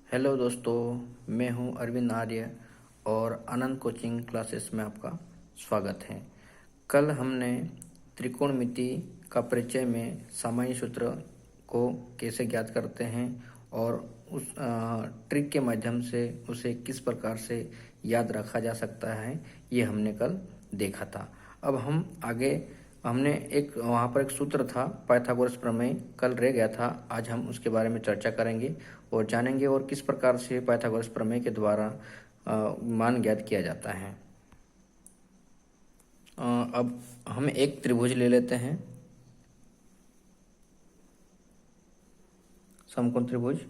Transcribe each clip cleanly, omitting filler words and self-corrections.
Hello दोस्तों, मैं हूं अरविंद आर्य और आनंद कोचिंग क्लासेस में आपका स्वागत है। कल हमने त्रिकोणमिति का परिचय में सामान्य सूत्र को कैसे ज्ञात करते हैं और उस ट्रिक के माध्यम से उसे किस प्रकार से याद रखा जा सकता है, ये हमने कल देखा था। अब हम आगे हमने वहाँ पर एक सूत्र था पाइथागोरस प्रमेय, कल रह गया था। आज हम उसके बारे में चर्चा करेंगे और जानेंगे और किस प्रकार से पाइथागोरस प्रमेय के द्वारा मान ज्ञात किया जाता है। अब हम एक त्रिभुज ले लेते हैं, समकोण त्रिभुज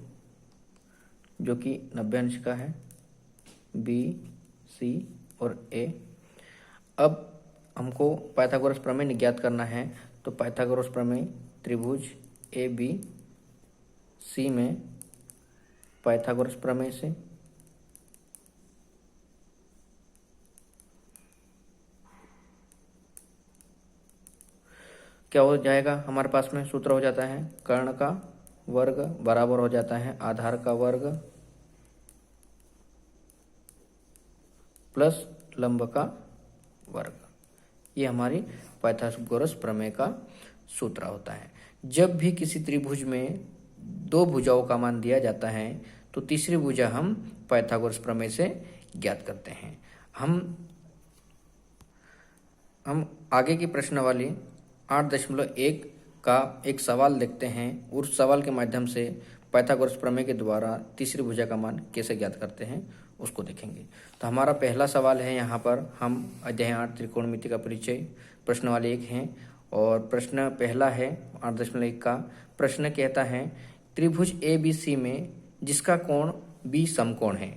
जो कि 90 अंश का है, बी, सी और ए। अब हमको पाइथागोरस प्रमेय ज्ञात करना है, तो पाइथागोरस प्रमेय त्रिभुज ए बी सी में पाइथागोरस प्रमेय से क्या हो जाएगा, हमारे पास में सूत्र हो जाता है कर्ण का वर्ग बराबर हो जाता है आधार का वर्ग प्लस लंब का वर्ग। ये हमारी पाइथागोरस प्रमेय का सूत्र होता है। जब भी किसी त्रिभुज में दो भुजाओं का मान दिया जाता है तो तीसरी भुजा हम पाइथागोरस प्रमेय से ज्ञात करते हैं। हम आगे की प्रश्नावली 8.1 का एक सवाल देखते हैं। उस सवाल के माध्यम से पाइथागोरस प्रमेय के द्वारा तीसरी भुजा का मान कैसे ज्ञात करते हैं उसको देखेंगे। तो हमारा पहला सवाल है, यहाँ पर हम अध्याय 8 त्रिकोणमिति का परिचय प्रश्नावली 1 है और प्रश्न पहला है 8.1 का। प्रश्न कहता है त्रिभुज ए बी सी में जिसका कोण बी समकोण है,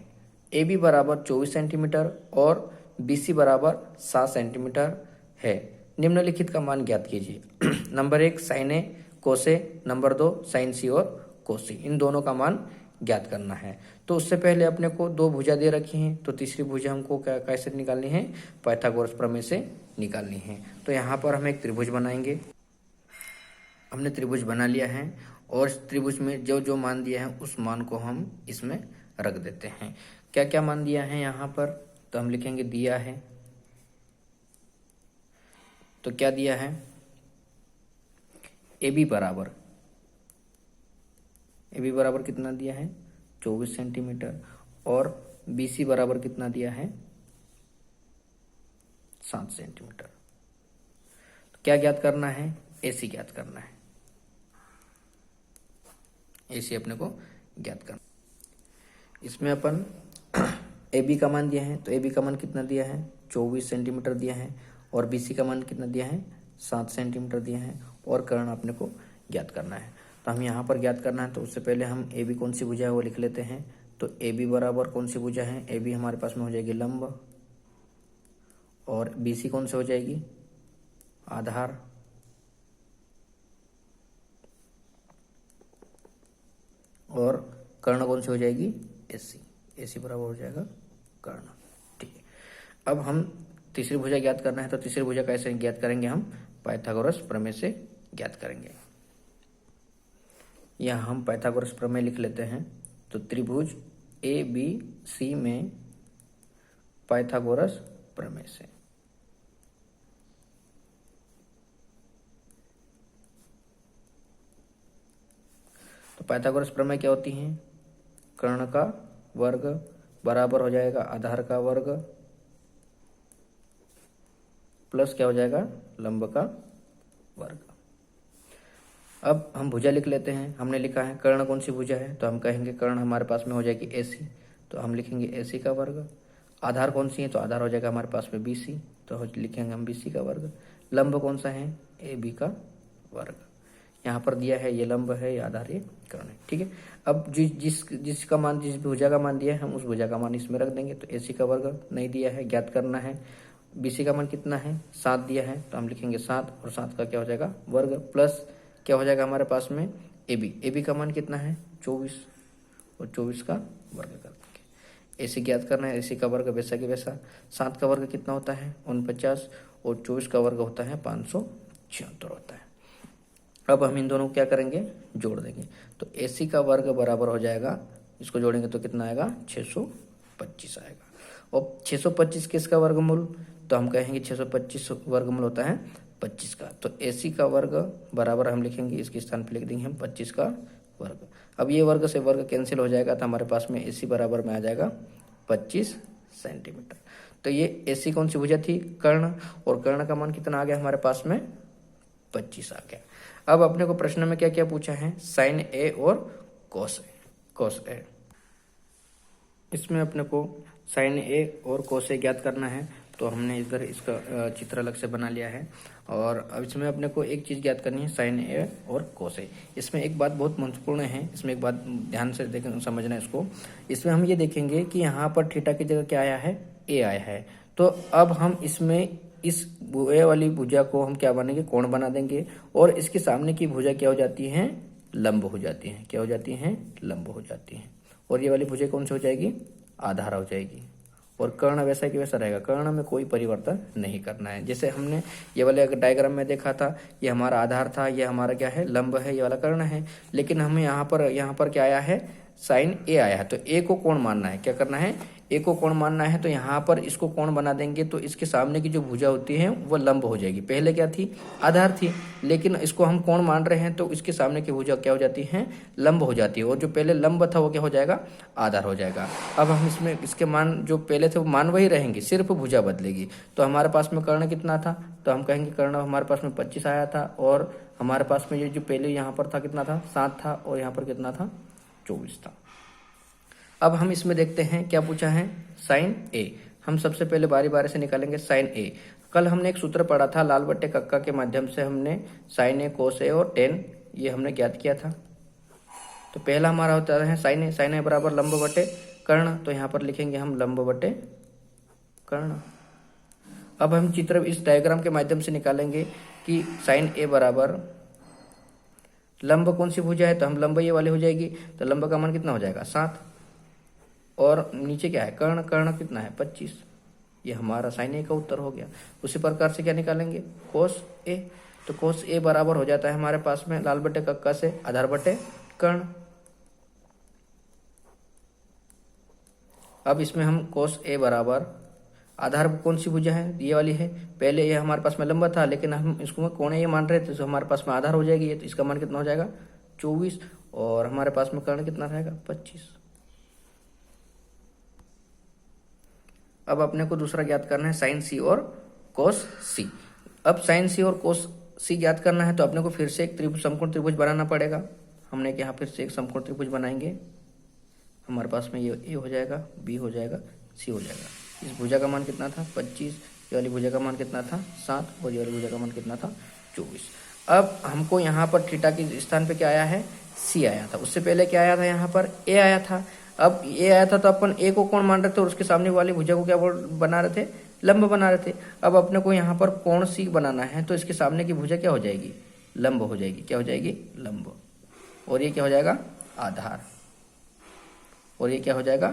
ए बी बराबर 24 सेंटीमीटर और बी सी बराबर 7 सेंटीमीटर है, निम्नलिखित का मान ज्ञात कीजिए। नंबर 1 साइन ए कोस ए, नंबर 2 साइन सी और कोस सी, इन दोनों का मान ज्ञात करना है। तो उससे पहले अपने को दो भुजा दे रखी हैं, तो तीसरी भुजा हमको कैसे निकालनी है, पाइथागोरस प्रमेय से निकालनी है। तो यहाँ पर हम एक त्रिभुज बनाएंगे। हमने त्रिभुज बना लिया है और इस त्रिभुज में जो जो मान दिया है उस मान को हम इसमें रख देते हैं। क्या क्या मान दिया है यहाँ पर, तो हम लिखेंगे दिया है। तो क्या दिया है, ए बी बराबर कितना दिया है 24 सेंटीमीटर और बी सी बराबर कितना दिया है 7 सेंटीमीटर। तो क्या ज्ञात करना है, ए सी ज्ञात करना है। ए सी अपने को ज्ञात करना। इसमें अपन ए बी का मान दिया है, तो ए बी का मान कितना दिया है 24 सेंटीमीटर दिया है और बी सी का मान कितना दिया है 7 सेंटीमीटर दिया है और कर्ण अपने को ज्ञात करना है। तो हम यहाँ पर ज्ञात करना है, तो उससे पहले हम ए बी कौन सी भुजा है वो लिख लेते हैं। तो ए बी बराबर कौन सी भुजा है, ए बी हमारे पास में हो जाएगी लंब और बी सी कौन सी हो जाएगी आधार और कर्ण कौन सी हो जाएगी एसी। एसी बराबर हो जाएगा कर्ण। ठीक है, अब हम तीसरी भुजा ज्ञात करना है, तो तीसरी भुजा कैसे ज्ञात करेंगे, हम पाइथागोरस प्रमेय से ज्ञात करेंगे। यहाँ हम पाइथागोरस प्रमेय लिख लेते हैं। तो त्रिभुज ए बी सी में पाइथागोरस प्रमेय से तो पाइथागोरस प्रमेय क्या होती है, कर्ण का वर्ग बराबर हो जाएगा आधार का वर्ग प्लस क्या हो जाएगा लंब का वर्ग। अब हम भुजा लिख लेते हैं। हमने लिखा है कर्ण कौन सी भुजा है, तो हम कहेंगे कर्ण हमारे पास में हो जाएगी एसी, तो हम लिखेंगे एसी का वर्ग। आधार कौन सी है, तो आधार हो जाएगा हमारे पास में बीसी, तो लिखेंगे हम बीसी का वर्ग। लंब कौन सा है, ए बी का वर्ग। यहाँ पर दिया है ये लंब है, ये आधार, ये कर्ण है। ठीक है, अब जिसका मान जिस भुजा का मान दिया है हम उस भुजा का मान इसमें रख देंगे। तो एसी का वर्ग नहीं दिया है, ज्ञात करना है। बीसी का मान कितना है 7 दिया है, तो हम लिखेंगे 7 और 7 का क्या हो जाएगा वर्ग प्लस क्या हो जाएगा हमारे पास में ए बी का मान कितना है 24 और 24 का वर्ग कर देंगे। एसी ज्ञात करना है, एसी का वर्ग वैसा कि वैसा। 7 का वर्ग कितना होता है 49 और 24 का वर्ग होता है 576 होता है। अब हम इन दोनों को क्या करेंगे, जोड़ देंगे। तो एसी का वर्ग बराबर हो जाएगा इसको जोड़ेंगे तो कितना आएगा 625 आएगा। और 625 किसका वर्गमूल, तो हम कहेंगे 625 वर्गमूल होता है 25 का। तो AC का वर्ग बराबर हम लिखेंगे, इसके स्थान पर लिख देंगे हम 25 का वर्ग। अब ये वर्ग से वर्ग कैंसिल हो जाएगा तो हमारे पास में AC बराबर में आ जाएगा 25 सेंटीमीटर। तो ये AC कौन सी भुजा थी, कर्ण, और कर्ण का मान कितना आ गया हमारे पास में 25 आ गया। अब अपने को प्रश्न में क्या क्या पूछा है, साइन A और कोस A। इसमें अपने को साइन A और कोस A ज्ञात करना है, तो हमने इधर इसका चित्र अलग से बना लिया है। और अब इसमें अपने को एक चीज़ ज्ञात करनी है, साइन A और कोस A। इसमें एक बात बहुत महत्वपूर्ण है, इसमें एक बात ध्यान से देखें, समझना है इसको। इसमें हम ये देखेंगे कि यहाँ पर थीटा की जगह क्या आया है, A आया है। तो अब हम इसमें इस ए वाली भुजा को हम क्या बनेंगे, कोण बना देंगे, और इसके सामने की भुजा क्या हो जाती है, लंब हो जाती है। क्या हो जाती है, लंब हो जाती है। और ये वाली भुजा कौन सी हो जाएगी, आधार हो जाएगी। और कर्ण वैसा कि वैसा रहेगा, कर्ण में कोई परिवर्तन नहीं करना है। जैसे हमने ये वाले डायग्राम में देखा था, ये हमारा आधार था, ये हमारा क्या है, लंब है, ये वाला कर्ण है। लेकिन हमें यहाँ पर क्या आया है, साइन A आया है। तो A को कोण मानना है, क्या करना है, A को कोण मानना है। तो यहाँ पर इसको कोण बना देंगे, तो इसके सामने की जो भुजा होती है वो लंब हो जाएगी। पहले क्या थी, आधार थी, लेकिन इसको हम कोण मान रहे हैं, तो इसके सामने की भुजा क्या हो जाती है, लंब हो जाती है। और जो पहले लंब था वो क्या हो जाएगा, आधार हो जाएगा। अब हम इसमें इसके मान जो पहले थे वो मान वही रहेंगे, सिर्फ भुजा बदलेगी। तो हमारे पास में कर्ण कितना था, तो हम कहेंगे कर्ण हमारे पास में 25 आया था। और हमारे पास में ये जो पहले यहाँ पर था कितना था, 7 था, और यहाँ पर कितना था, 24 था। अब हम इसमें देखते हैं क्या पूछा है, साइन A। हम सबसे पहले बारी बारी से निकालेंगे साइन A। कल हमने एक सूत्र पढ़ा था, लाल बट्टे कक्का के माध्यम से हमने साइन A, कोस A और टेन ये हमने ज्ञात किया था। तो पहला हमारा होता है साइन A। साइन A बराबर लंब बटे कर्ण, तो यहाँ पर लिखेंगे हम लंब बटे कर्ण। अब हम चित्र इस डायग्राम के माध्यम से निकालेंगे कि साइन A बराबर लंब कौन सी भुजा है, तो हम लंब ये वाली हो जाएगी। तो लंब का मान कितना हो जाएगा, 7, और नीचे क्या है, कर्ण, कर्ण कितना है 25। ये हमारा साइन A का उत्तर हो गया। उसी प्रकार से क्या निकालेंगे, कोस A। तो कोस A बराबर हो जाता है हमारे पास में लाल बटे कक्का से आधार बटे कर्ण। अब इसमें हम कोस A बराबर आधार कौन सी भुजा है, ये वाली है। पहले ये हमारे पास में लंबा था, लेकिन हम इसको कोण ये मान रहे थे, तो हमारे पास में आधार हो जाएगी। तो इसका मान कितना हो जाएगा 24, और हमारे पास में कर्ण कितना रहेगा 25। अब अपने को दूसरा ज्ञात करना है साइन C और कोस C। अब साइन C और कोस C ज्ञात करना है, तो अपने को फिर से एक समकोण त्रिभुज बनाना पड़ेगा। हमने यहाँ फिर से एक समकोण त्रिभुज बनाएंगे। हमारे पास में ये A हो जाएगा, B हो जाएगा, C हो जाएगा। इस भुजा का मान कितना था 25, ये वाली भुजा का मान कितना था 7, और ये वाली भुजा का मान कितना था 24। अब हमको यहाँ पर थीटा के स्थान पे क्या आया है, C आया था। उससे पहले क्या आया था, यहाँ पर A आया था। अब A आया था तो अपन A को कोण मान रहे थे, और उसके सामने वाली भुजा को क्या बना रहे थे, लंब बना रहे थे। अब अपने को यहाँ पर कोण C बनाना है, तो इसके सामने की भुजा क्या हो जाएगी, लंब हो जाएगी। क्या हो जाएगी, लंब। और ये क्या हो जाएगा, आधार। और ये क्या हो जाएगा,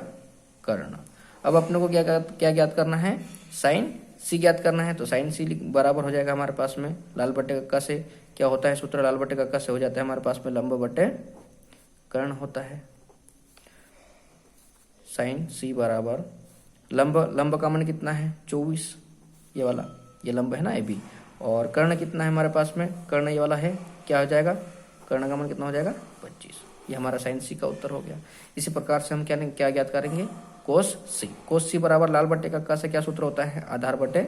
कर्ण। अब अपने को क्या ज्ञात करना है, साइन C ज्ञात करना है। तो साइन C बराबर हो जाएगा हमारे पास में लाल बटे कक्का से क्या होता है सूत्र, लाल बटे कक्का से हो जाता है हमारे पास में लंब बटे कर्ण होता है। साइन C बराबर लंब का मान कितना है 24, ये वाला, ये लंब है ना AB। और कर्ण कितना है हमारे पास में, कर्ण ये वाला है, क्या हो जाएगा, कर्ण का मान कितना हो जाएगा 25। ये हमारा साइन C का उत्तर हो गया। इसी प्रकार से हम क्या ज्ञात करेंगे, कोस C। कोस C बराबर लाल बटे कक्का से क्या सूत्र होता है, आधार बटे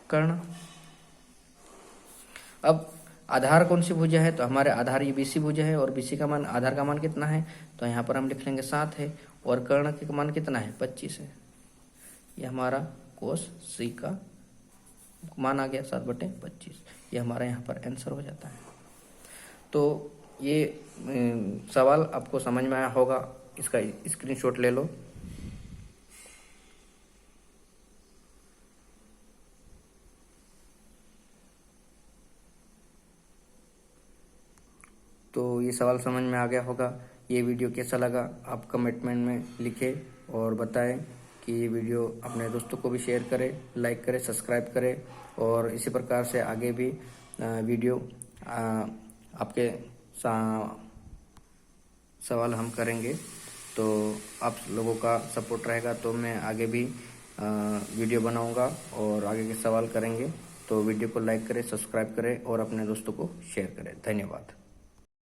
कर्ण। अब आधार कौन सी भुजा है, तो हमारे आधार ये BC भुजा है, और BC का मान, आधार का मान कितना है, तो यहाँ पर हम लिख लेंगे 7 है, और कर्ण का मान कितना है 25 है। ये हमारा कोस C का मान आ गया 7/25। ये हमारा यहाँ पर आंसर हो जाता है। तो ये सवाल आपको समझ में आया होगा, इसका स्क्रीनशॉट ले लो। तो ये सवाल समझ में आ गया होगा। ये वीडियो कैसा लगा आप कमेंटमेंट में लिखें और बताएं कि ये वीडियो अपने दोस्तों को भी शेयर करें, लाइक करें, सब्सक्राइब करें, और इसी प्रकार से आगे भी वीडियो आपके सवाल हम करेंगे। तो आप लोगों का सपोर्ट रहेगा तो मैं आगे भी वीडियो बनाऊंगा और आगे के सवाल करेंगे। तो वीडियो को लाइक करें, सब्सक्राइब करें और अपने दोस्तों को शेयर करें। धन्यवाद।